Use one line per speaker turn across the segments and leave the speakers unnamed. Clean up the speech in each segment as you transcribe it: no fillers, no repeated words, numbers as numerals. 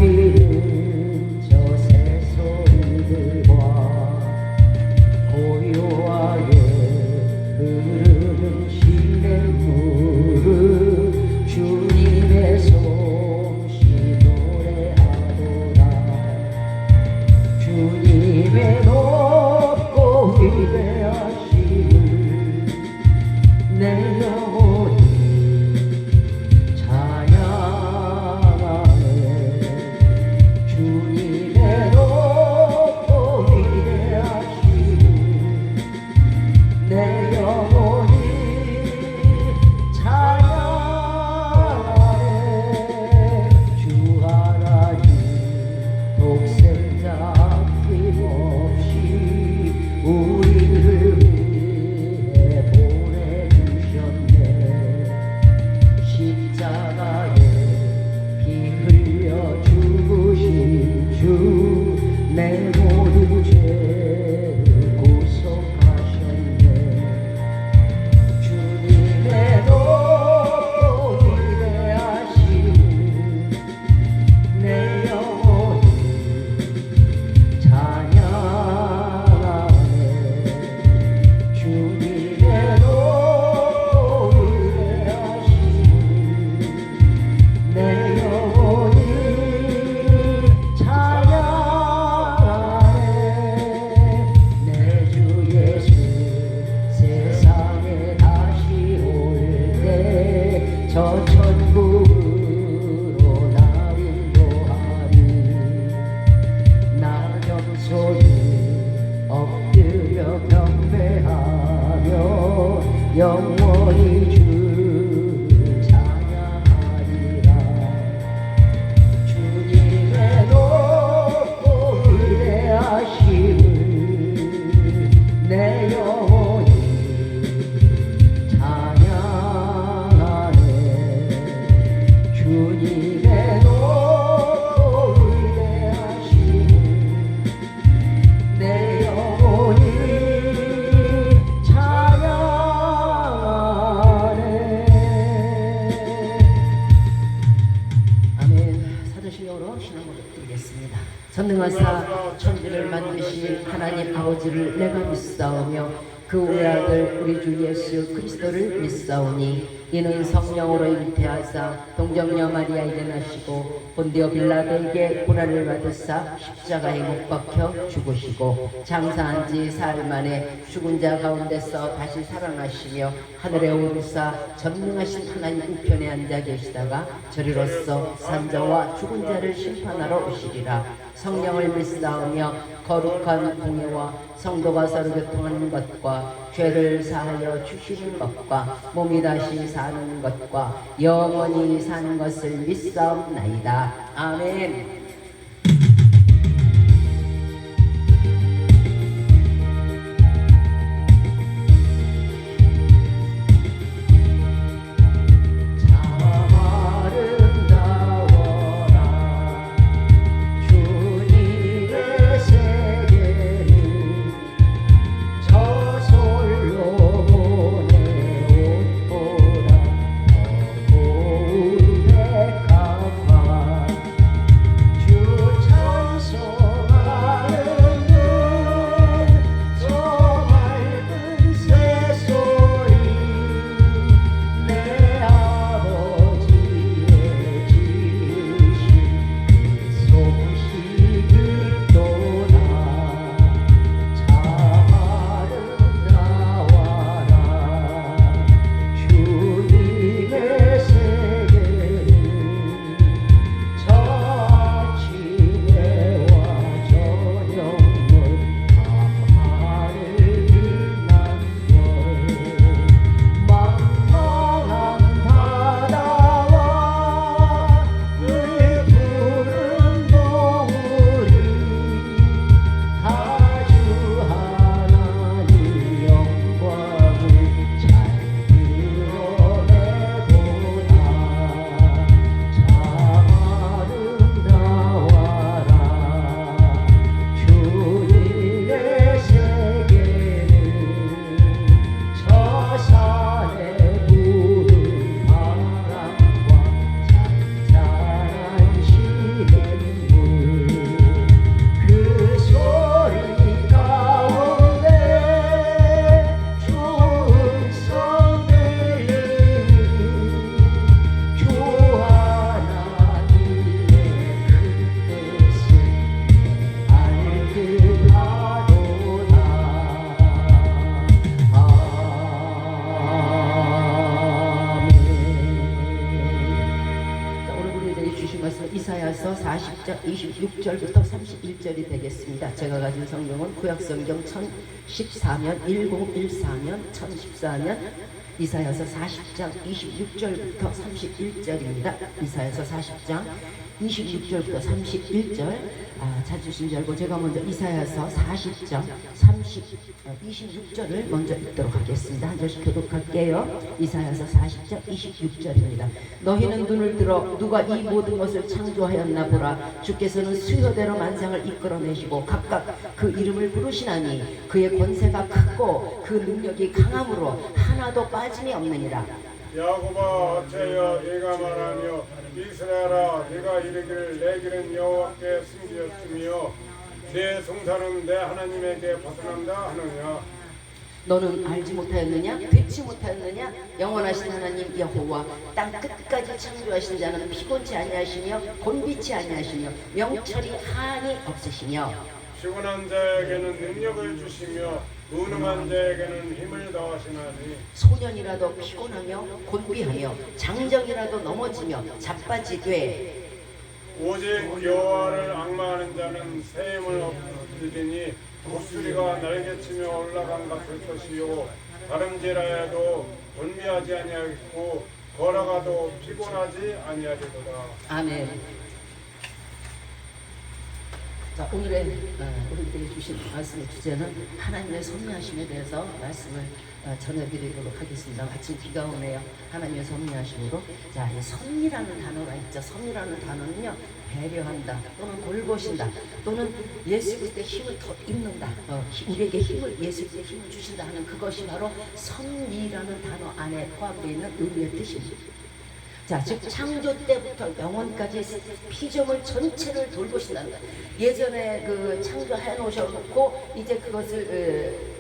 지저귀는 저 새소리들과 고요하게 흐르는 시냇물을 주님의 솜씨 노래하도다. 주님의 높고 위대하심을 내 영혼이 내 모든 죄를 구속하셨네. 주님의 높고 위대하심을 내 영혼이 찬양하네. 주님의 높고 위대하심을 내 영혼이 저 천국으로 날 인도하리. 나 겸손히 엎드려 경배하며 영원히 주를 찬양하리라. 주님의 높고 위대하심을 내 영혼이 주님의 높고 위대하심을 내 영혼이 찬양하네. 아멘. 사도신경으로 신앙고백 드리겠습니다. 전능하사 천지를 만드신 하나님 아버지를 내가 믿사오며 그 외아들 우리 주 예수 그리스도를 믿사오니 이는 성령으로 잉태하사 동정녀 마리아에게 나시고 본디오 빌라도에게 고난을 받으사 십자가에 못 박혀 죽으시고 장사한 지 사흘 만에 죽은 자 가운데서 다시 살아나시며 하늘에 오르사 전능하신 하나님 우편에 앉아 계시다가 저리로서 산자와 죽은 자를 심판하러 오시리라. 성령을 믿사오며 거룩한 공예와 성도가 서로 교통하는 것과 죄를 사하여 주시는 것과 몸이 다시 사는 것과 영원히 사는 것을 믿사옵나이다. 아멘. 이사야서 40장 26절부터 31절이 되겠습니다. 제가 가진 성경은 구약성경 1014면 1014면 1014면 이사야서 40장 26절부터 31절입니다. 이사야서 40장 26절부터 31절 찾으신 줄 알고 제가 먼저 이사야서 40장 26절을 먼저 읽도록 하겠습니다. 한 절씩 교독할게요. 이사야서 40장 26절입니다. 너희는 눈을 들어 누가 이 모든 것을 창조하였나 보라. 주께서는 수요대로 만상을 이끌어내시고 각각 그 이름을 부르시나니 그의 권세가 크고 그 능력이 강함으로 하나도 빠짐이 없느니라.
야곱아 어째여 네가 말하며 이스라엘아 네가 이르기를 내 길은 여호와께 숨기었으며 내 송사는 내 하나님에게 벗어난다 하느냐.
너는 알지 못하였느냐? 듣지 못하였느냐? 영원하신 하나님 여호와 땅 끝까지 창조하신 자는 피곤치 아니하시며 곤비치 아니하시며 명철이 한이 없으시며
피곤한 자에게는 능력을 주시며 무능한 자에게는 힘을 더하시나니.
소년이라도 피곤하며 곤비하며 장정이라도 넘어지며 자빠지되
오직 여호와를 앙마하는 자는 새 힘을 얻으리니 독수리가 날개치며 올라간 같을 것이요 다름질하여도 곤비하지 아니하겠고 걸어가도 피곤하지 아니하리로다.
아멘. 자, 오늘의 우리들에게 주신 말씀의 주제는 하나님의 섭리하심에 대해서 말씀을 전해드리도록 하겠습니다. 마침 비가 오네요. 하나님의 섭리하심으로. 자, 이 섭리라는 단어가 있죠. 섭리라는 단어는요, 배려한다, 또는 돌보신다, 또는 예수 그리스도의 힘을 더 입는다, 우리에게 힘을, 예수 그리스도의 힘을 주신다 하는 그것이 바로 섭리라는 단어 안에 포함되어 있는 의미의 뜻입니다. 자, 즉 창조 때부터 영원까지 피조물 전체를 돌보신다는 거예요. 예전에 그 창조해 놓으셔놓고 이제 그것을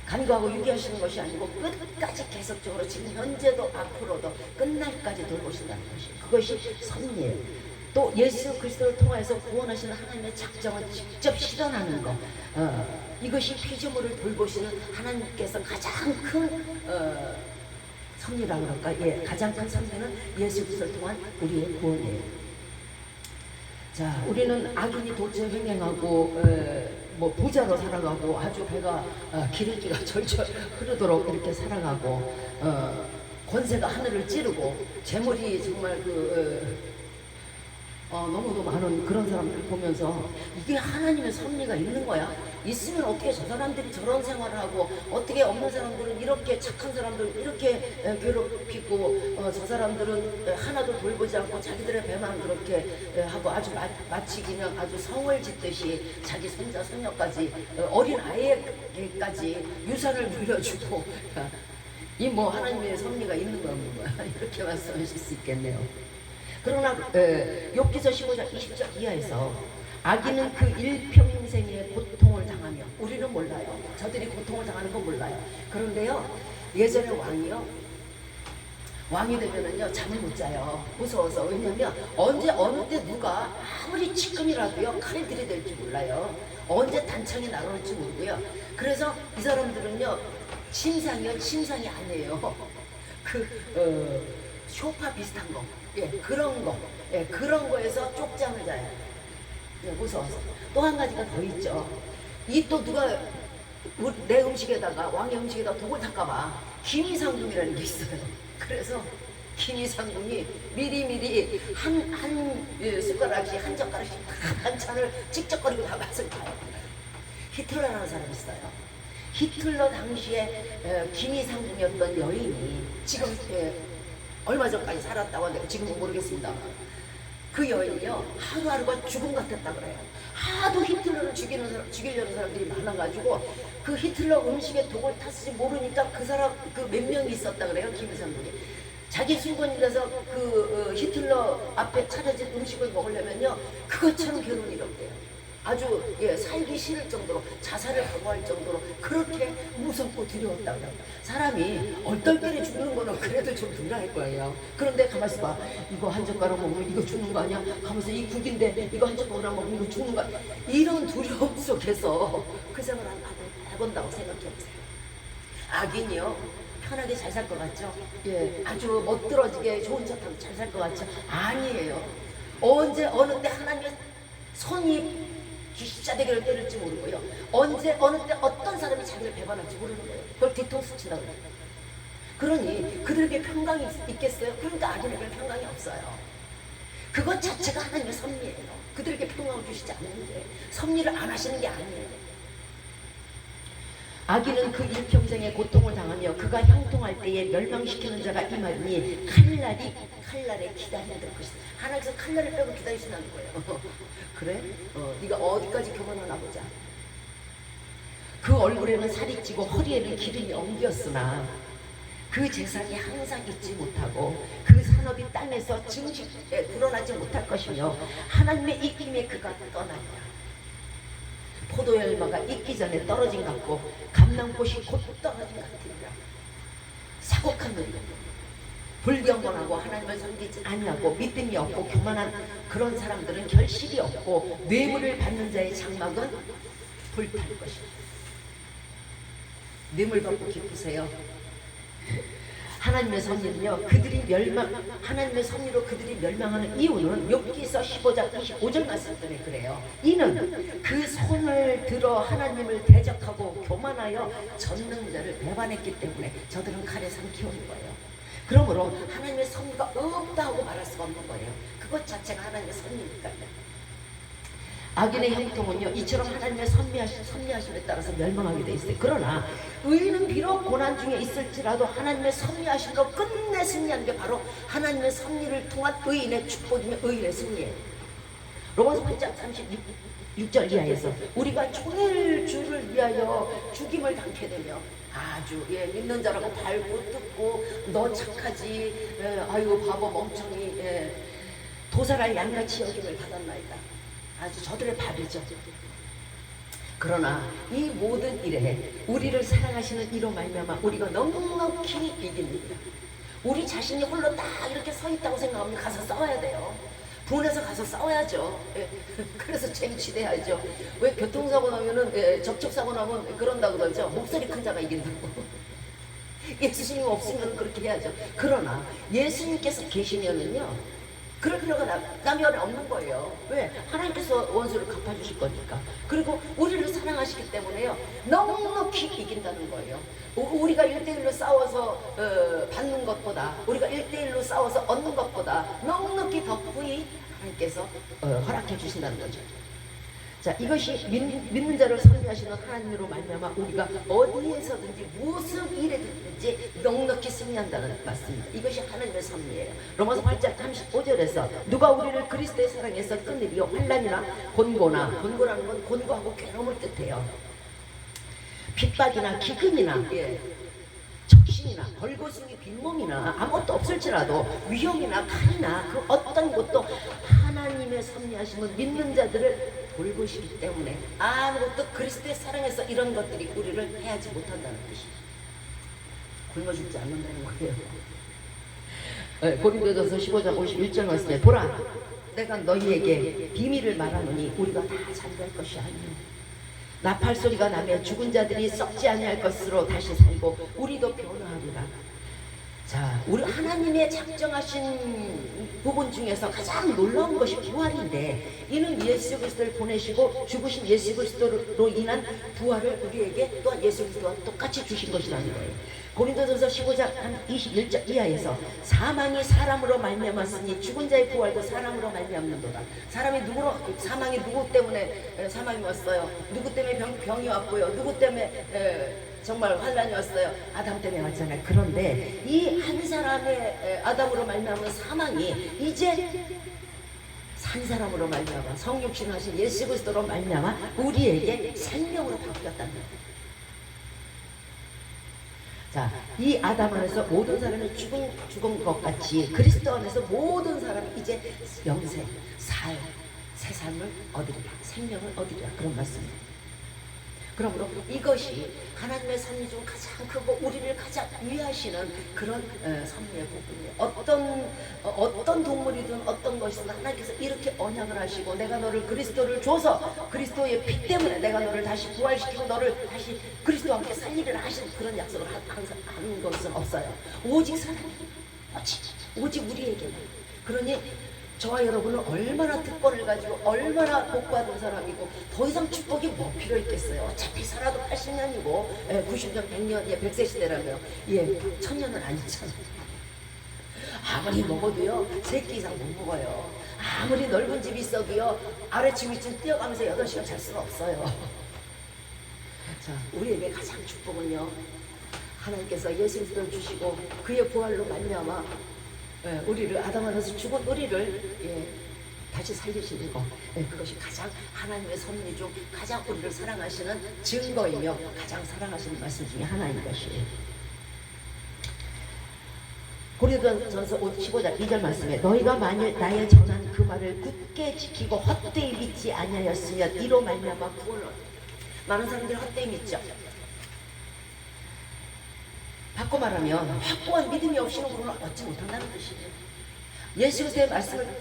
간구하고 유기하시는 것이 아니고 끝까지 계속적으로 지금 현재도 앞으로도 끝날까지 돌보신다는 것이에요. 그것이 섭리예요. 또 예수 그리스도를 통해서 구원하시는 하나님의 작정을 직접 실현하는 것, 이것이 피조물을 돌보시는 하나님께서 가장 큰 섭리라고 그럴까? 예, 가장 큰 섭리는 예수 그리스도를 통한 우리의 구원이에요. 자, 우리는 악인이 도처에 횡행하고 뭐 부자로 살아가고 아주 배가 기름기가 절절 흐르도록 이렇게 살아가고 권세가 하늘을 찌르고 재물이 정말 너무도 많은 그런 사람들을 보면서 이게 하나님의 섭리가 있는 거야? 있으면 어떻게 저 사람들이 저런 생활을 하고 어떻게 없는 사람들은 이렇게 착한 사람들 이렇게 괴롭히고 저 사람들은 하나도 돌보지 않고 자기들의 배만 그렇게 하고 아주 마치 그냥 아주 성을 짓듯이 자기 손자 손녀까지 어린 아이에게까지 유산을 물려주고 이 뭐 하나님의 섭리가 있는 거 없는 거야? 이렇게 말씀하실 수 있겠네요. 그러나 욥기서 15장 20절 이하에서 악인은 그 일평생의 고통을 당하며, 우리는 몰라요. 저들이 고통을 당하는 건 몰라요. 그런데요, 예전에 왕이 되면은요 잠을 못 자요. 무서워서. 왜냐면 언제 어느 때 누가 아무리 지금이라도요 칼을 들이댈지 몰라요. 언제 단창이 날아올지 모르고요. 그래서 이 사람들은요 침상이 아니에요. 소파 비슷한 거, 예, 그런 거, 예, 그런 거에서 쪽잠을 자요. 예, 무서워서. 또 한 가지가 더 있죠. 이 또 누가 내 음식에다가, 왕의 음식에다가 독을 닦아봐. 기미상궁이라는 게 있어요. 그래서 기미상궁이 미리미리 한 숟가락씩, 한 젓가락씩 반찬을 찍적거리고 다 맛을 봐요. 히틀러라는 사람이 있어요. 히틀러 당시에 기미상궁이었던 여인이 지금 얼마 전까지 살았다고 하는데 지금은 모르겠습니다. 그 여인이요 하루하루가 죽음 같았다 그래요. 하도 히틀러를 죽이려는 사람들이 많아가지고 그 히틀러 음식에 독을 탔을지 모르니까 그 사람 그 몇 명이 있었다 그래요. 김일성군이 자기 수건이 돼서 히틀러 앞에 차려진 음식을 먹으려면요 그것처럼 괴로운 일이 없대요. 아주 살기 싫을 정도로 자살을 각오할 정도로 그렇게 무섭고 두려웠다고 해요. 사람이 얼떨결에 죽는 거는 그래도 좀 둔할 거예요. 그런데 가만있어 봐. 이거 한 젓가락 먹으면 이거 죽는 거 아니야? 가면서 이 국인데 이거 한 젓가락 먹으면 이거 죽는 거 아니야? 이런 두려움 속에서 그 생활을 해본다고 생각해보세요. 악인이요 편하게 잘 살 것 같죠? 예, 아주 멋들어지게 좋은 척하고 잘 살 것 같죠? 아니에요. 언제 어느 때 하나님의 손이 기시자대기를 때릴지 모르고요. 언제 어느 때 어떤 사람이 자기를 배반할지 모르는 거예요. 그걸 뒤통수 친다고 해요. 그러니 그들에게 평강이 있겠어요? 그러니까 악인에게 평강이 없어요. 그것 자체가 하나님의 섭리예요. 그들에게 평강을 주시지 않는데 섭리를 안 하시는 게 아니에요. 악인은 그 일평생에 고통을 당하며 그가 형통할 때에 멸망시키는 자가 임하니 칼날에 기다려야 될 것이다. 하나님께서 칼날을 빼고 기다리신다는 거예요. 그래? 네가 어디까지 교만하나 보자. 그 얼굴에는 살이 찌고 허리에는 기름이 엉겼으나 그 재산이 항상 잊지 못하고 그 산업이 땅에서 증식에 불어나지 못할 것이며 하나님의 입김에 그가 떠나리라. 포도열마가 익기 전에 떨어진 것 같고 감람꽃이 곧 떨어진 것 같으리라. 사곡한 놈, 불경건하고 하나님을 섬기지 아니하고 믿음이 없고 교만한 그런 사람들은 결실이 없고 뇌물을 받는 자의 장막은 불탈 것이다. 뇌물 받고 기쁘세요? 하나님의 섭리는요, 하나님의 섭리로 그들이 멸망하는 이유는 욥기서 15장 25절 말씀 때문에 그래요. 이는 그 손을 들어 하나님을 대적하고 교만하여 전능자를 배반했기 때문에 저들은 칼에 삼키는 거예요. 그러므로 하나님의 섭리가 없다 하고 말할 수가 없는 거예요. 그것 자체가 하나님의 섭리니까요. 악인의 형통은요, 이처럼 하나님의 섭리하심에 따라서 멸망하게 돼 있어요. 그러나 의인은 비록 고난 중에 있을지라도 하나님의 섭리하심으로 끝내 승리하는 게 바로 하나님의 섭리를 통한 의인의 축복이며 의인의 승리예요. 로마서 8장 36절 이하에서 우리가 종일 주를 위하여 죽임을 당케 되며 아주 믿는 자라고 발고 뜯고 너 착하지, 아이고 바보 멍청이, 도살할 양같이 여김을 받았나이다. 아주 저들의 밥이죠. 그러나 이 모든 일에 우리를 사랑하시는 이로 말미암아 우리가 넉넉히 이깁니다. 우리 자신이 홀로 딱 이렇게 서 있다고 생각하면 가서 싸워야 돼요. 분해서 가서 싸워야죠. 그래서 쟁취돼야죠. 왜 교통사고 나면은 접촉사고 나면 그런다고 그러죠. 목소리 큰 자가 이긴다고. 예수님이 없으면 그렇게 해야죠. 그러나 예수님께서 계시면은요, 그럴 필요가 남이 없는 거예요. 왜? 하나님께서 원수를 갚아주실 거니까. 그리고 우리를 사랑하시기 때문에요, 넉넉히 이긴다는 거예요. 우리가 1대1로 싸워서 받는 것보다, 우리가 1대1로 싸워서 얻는 것보다 넉넉히 더 후히 하나님께서 허락해 주신다는 거죠. 자, 이것이 믿는 자를 섭리하시는 하나님으로 말미암아 우리가 어디에서든지 무슨 일에든지 넉넉히 승리한다는 말씀입니다. 이것이 하나님의 섭리예요. 로마서 8장 35절에서 누가 우리를 그리스도의 사랑에서 끊으리요 환난이나 곤고라는 건 곤고하고 괴로움을 뜻해요. 핍박이나 기근이나 적신이나 벌거숭이 빈몸이나 아무것도 없을지라도 위험이나 칼이나 그 어떤 것도 하나님의 섭리하심은 믿는 자들을 돌보시기 때문에 아무것도 그리스도의 사랑에서 이런 것들이 우리를 해하지 못한다는 뜻이에요. 굶어 죽지 않는다는 거예요. 고린도전서 15장 51절 말씀에 보라, 내가 너희에게 비밀을 말하노니 우리가 다 잠잘 것이 아니오. 나팔 소리가 나며 죽은 자들이 썩지 아니할 것으로 다시 살고 우리도 변화하리라. 자, 우리 하나님의 작정하신 부분 중에서 가장 놀라운 것이 부활인데, 이는 예수 그리스도를 보내시고 죽으신 예수 그리스도로 인한 부활을 우리에게 또한 예수 그리스도와 똑같이 주신 것이라는 거예요. 고린도전서 15장 21절 이하에서 사망이 사람으로 말미암았으니 죽은 자의 부활도 사람으로 말미암는도다. 사망이 누구 때문에 사망이 왔어요? 누구 때문에 병이 왔고요? 누구 때문에 정말 환란이 왔어요? 아담 때문에 왔잖아요. 그런데 이 한 사람의 아담으로 말미암은 사망이 이제 산 사람으로 말미암아 성육신 하신 예수 그리스도로 말미암아 우리에게 생명으로 바뀌었다는 거예요. 자, 이 아담 안에서 모든 사람이 죽은 것 같이 그리스도 안에서 모든 사람이 이제 영생, 새 삶을 얻으리라, 생명을 얻으리라, 그런 말씀입니다. 그러므로 이것이 하나님의 섭리 중 가장 크고 우리를 가장 위하시는 그런 섭리의 부분이에요. 어떤 동물이든 어떤 것이든 하나님께서 이렇게 언약을 하시고 내가 너를 그리스도를 줘서 그리스도의 피 때문에 내가 너를 다시 부활시키고 너를 다시 그리스도와 함께 살리리라 하시는 그런 약속을 하는 것은 없어요. 오직 사랑이 오직 우리에게만. 그러니 저와 여러분은 얼마나 특권을 가지고 얼마나 복받은 사람이고 더 이상 축복이 뭐 필요 있겠어요. 어차피 살아도 80년이고 90년, 100년, 100세 시대라며 1000년은 아니잖아요. 아무리 먹어도요 3끼 이상 못 먹어요. 아무리 넓은 집이 있어도요 아래층 위층 뛰어가면서 8시간 잘 수는 없어요. 자, 우리에게 가장 축복은요 하나님께서 예수 그리스도를 주시고 그의 부활로 말미암아 우리를 아담 안에서 죽은 우리를 다시 살리시는 것, 그것이 가장 하나님의 섭리 중 가장 우리를 사랑하시는 증거이며 가장 사랑하시는 말씀 중에 하나인 것이에요. 고린도전서 15장 2절 말씀에 너희가 만일 나의 전한 그 말을 굳게 지키고 헛되이 믿지 아니하였으면 이로 말미암아 구원을 얻으리라. 많은 사람들이 헛되이 믿죠. 바꿔 말하면 확고한 믿음이 없이는 구원을 얻지 못한다는 뜻이에요. 예수 그리스도의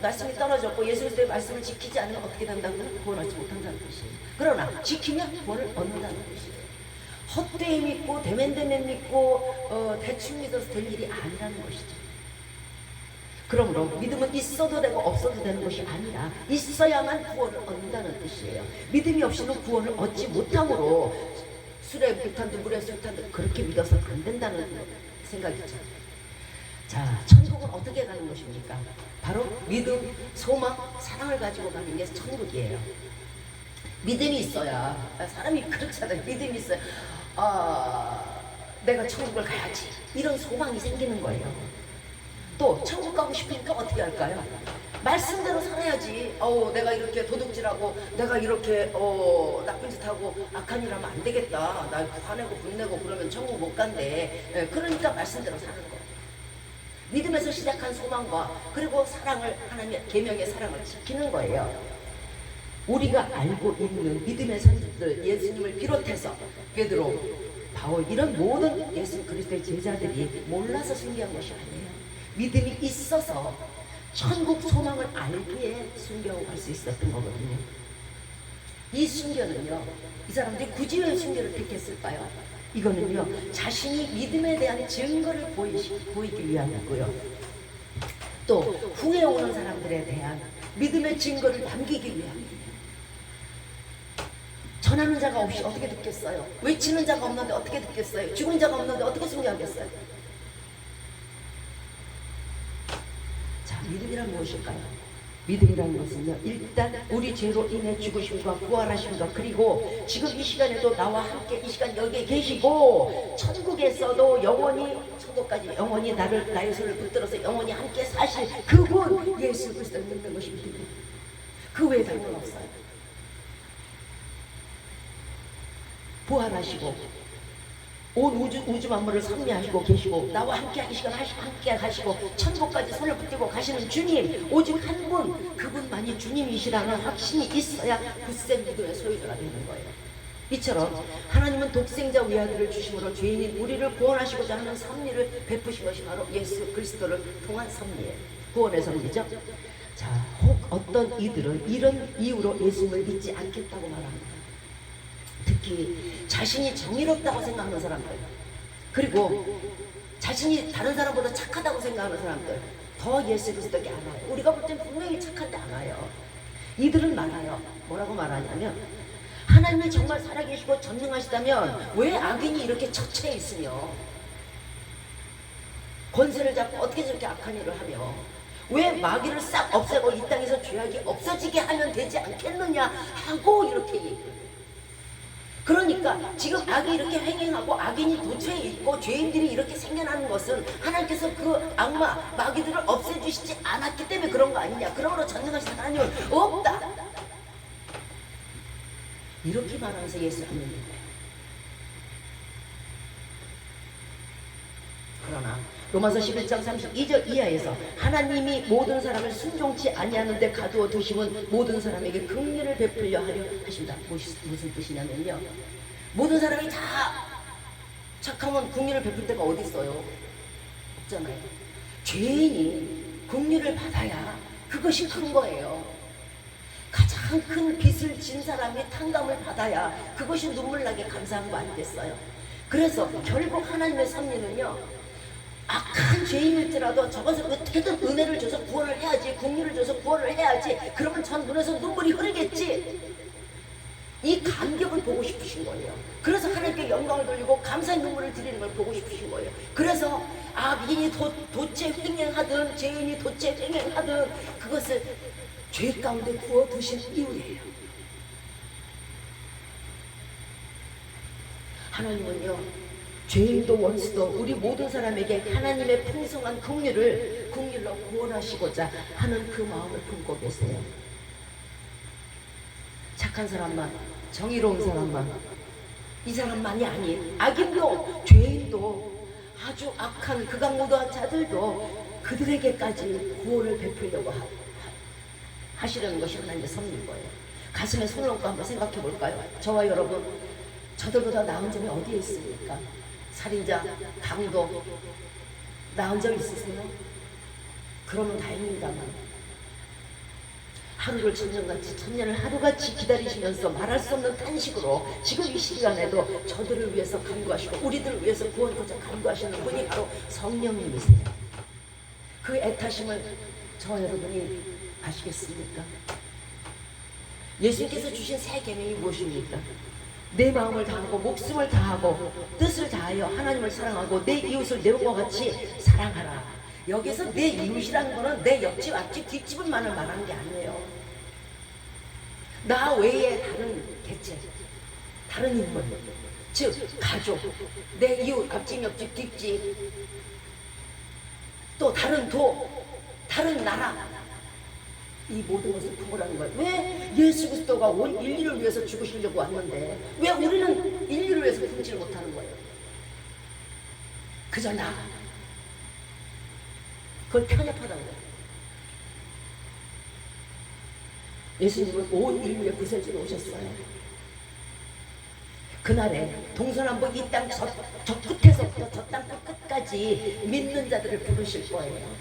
말씀이 떨어졌고 예수 그리스도의 말씀을 지키지 않으면 어떻게 된다고요? 구원을 얻지 못한다는 뜻이에요. 그러나 지키면 구원을 얻는다는 뜻이에요. 헛되이 믿고 대면대면 믿고 대충 믿어서 될 일이 아니라는 것이죠. 그러므로 믿음은 있어도 되고 없어도 되는 것이 아니라 있어야만 구원을 얻는다는 뜻이에요. 믿음이 없이는 구원을 얻지 못함으로 술에 불탄 듯 물에 술탄 듯 그렇게 믿어서 안 된다는 생각이죠. 자, 천국은 어떻게 가는 것입니까? 바로 믿음, 소망, 사랑을 가지고 가는 게 천국이에요. 믿음이 있어야 사람이 그렇잖아요. 믿음이 있어야 내가 천국을 가야지 이런 소망이 생기는 거예요. 또 천국 가고 싶으니까 어떻게 할까요? 말씀대로 살아야지. 내가 이렇게 도둑질하고 내가 이렇게 나쁜 짓하고 악한 일 하면 안 되겠다. 나 화내고 분내고 그러면 천국 못 간대. 그러니까 말씀대로 사는 거예요. 믿음에서 시작한 소망과 그리고 사랑을 하나님의 계명의 사랑을 지키는 거예요. 우리가 알고 있는 믿음의 선지들 예수님을 비롯해서 베드로, 바울 이런 모든 예수 그리스도의 제자들이 몰라서 순교한 것이 아니에요. 믿음이 있어서 천국 소망을 알기에 순교하고 갈 수 있었던 거거든요. 이 순교는요, 이 사람들이 굳이 왜 순교를 택했을까요? 이거는요, 자신이 믿음에 대한 증거를 보이기 위함이고요. 또 후에 오는 사람들에 대한 믿음의 증거를 남기기 위함이에요. 전하는 자가 없이 어떻게 듣겠어요? 외치는 자가 없는데 어떻게 듣겠어요? 죽은 자가 없는데 어떻게 순교하겠어요? 자, 믿음이란 무엇일까요? 믿음이라는 것은요, 일단 우리 죄로 인해 죽으심과 부활하심과 그리고 지금 이 시간에도 나와 함께 이 시간 여기에 계시고 천국에서도 영원히 천국까지 영원히 나의 손을 붙들어서 영원히 함께 사실 그분 예수 그리스도를 믿는 것이 믿음이에요. 그 외에 다른 건 없어요. 부활하시고 온 우주 만물을 섭리하시고 계시고 나와 함께 하기 시간 함께 하시고 천국까지 손을 붙들고 가시는 주님, 오직 한 분, 그분만이 주님이시라는 확신이 있어야 굳센 믿음의 소유자가 되는 거예요. 이처럼 하나님은 독생자 외아들을 주심으로 죄인인 우리를 구원하시고자 하는 섭리를 베푸신 것이 바로 예수 그리스도를 통한 섭리예요. 구원의 섭리죠. 자, 혹 어떤 이들은 이런 이유로 예수님을 믿지 않겠다고 말합니다. 특히 자신이 정의롭다고 생각하는 사람들, 그리고 자신이 다른 사람보다 착하다고 생각하는 사람들 더 예수 그리스도께 안 와요. 우리가 볼 땐 분명히 착한데 안 와요. 이들은 말아요. 뭐라고 말하냐면 하나님이 정말 살아계시고 전능하시다면 왜 악인이 이렇게 처처해 있으며 권세를 잡고 어떻게 저렇게 악한 일을 하며 왜 마귀를 싹 없애고 이 땅에서 죄악이 없어지게 하면 되지 않겠느냐 하고 이렇게 얘기해요. 그러니까 지금 악이 이렇게 행행하고 악인이 도처에 있고 죄인들이 이렇게 생겨나는 것은 하나님께서 그 악마 마귀들을 없애주시지 않았기 때문에 그런 거 아니냐. 그러므로 전능하신 하나님은 없다. 이렇게 말하면서 예수를 믿는 거예요. 그러나 로마서 11장 32절 이하에서 하나님이 모든 사람을 순종치 아니하는데 가두어 두심은 모든 사람에게 긍휼을 베풀려 하려 하십니다. 무슨 뜻이냐면요, 모든 사람이 다 착하면 긍휼을 베풀 데가 어디 있어요? 없잖아요. 죄인이 긍휼을 받아야 그것이 큰 거예요. 가장 큰 빚을 진 사람이 탕감을 받아야 그것이 눈물 나게 감사한 거 아니겠어요? 그래서 결국 하나님의 섭리는요, 악한 죄인일지라도 저것을 어떻게든 은혜를 줘서 구원을 해야지, 긍휼을 줘서 구원을 해야지, 그러면 전 눈에서 눈물이 흐르겠지. 이 감격을 보고 싶으신 거예요. 그래서 하나님께 영광을 돌리고 감사의 눈물을 드리는 걸 보고 싶으신 거예요. 그래서 악인이 도체 횡행하든 죄인이 도체 횡행하든 그것을 죄 가운데 부어두신 이유예요. 하나님은요, 죄인도 원수도 우리 모든 사람에게 하나님의 풍성한 긍휼로 구원하시고자 하는 그 마음을 품고 계세요. 착한 사람만, 정의로운 사람만, 이 사람만이 아닌 악인도 죄인도 아주 악한 극악무도한 자들도 그들에게까지 구원을 베풀려고 하시려는 것이 하나님의 섭리인 거예요. 가슴에 손을 얹고 한번 생각해 볼까요? 저와 여러분, 저들보다 나은 점이 어디에 있습니까? 살인자, 강도 나은 점 있으세요? 그러면 다행입니다만 하루를 천년같이, 천년을 하루같이 기다리시면서 말할 수 없는 탄식으로 지금 이 시간에도 저들을 위해서 간구하시고 우리들을 위해서 구원하고자 간구하시는 분이 바로 성령님이세요. 그 애타심을 저와 여러분이 아시겠습니까? 예수님께서 주신 새 계명이 무엇입니까? 내 마음을 다하고 목숨을 다하고 뜻을 다하여 하나님을 사랑하고 내 이웃을 내 몸과 같이 사랑하라. 여기서 내 이웃이라는 거는 내 옆집, 앞집, 뒷집을만을 말하는 게 아니에요. 나 외에 다른 개체, 다른 인물, 즉 가족, 내 이웃, 앞집, 옆집, 뒷집, 또 다른 도, 다른 나라, 이 모든 것을 품으라는 거예요. 왜 예수 그리스도가 온 인류를 위해서 죽으시려고 왔는데 왜 우리는 인류를 위해서 품지를 못하는 거예요? 그저 나. 그걸 편협하다는 거예요. 예수님은 온 인류의 구세주로 오셨어요. 그날에 동서남북 이 땅 저 끝에서부터 저 땅 끝까지 믿는 자들을 부르실 거예요.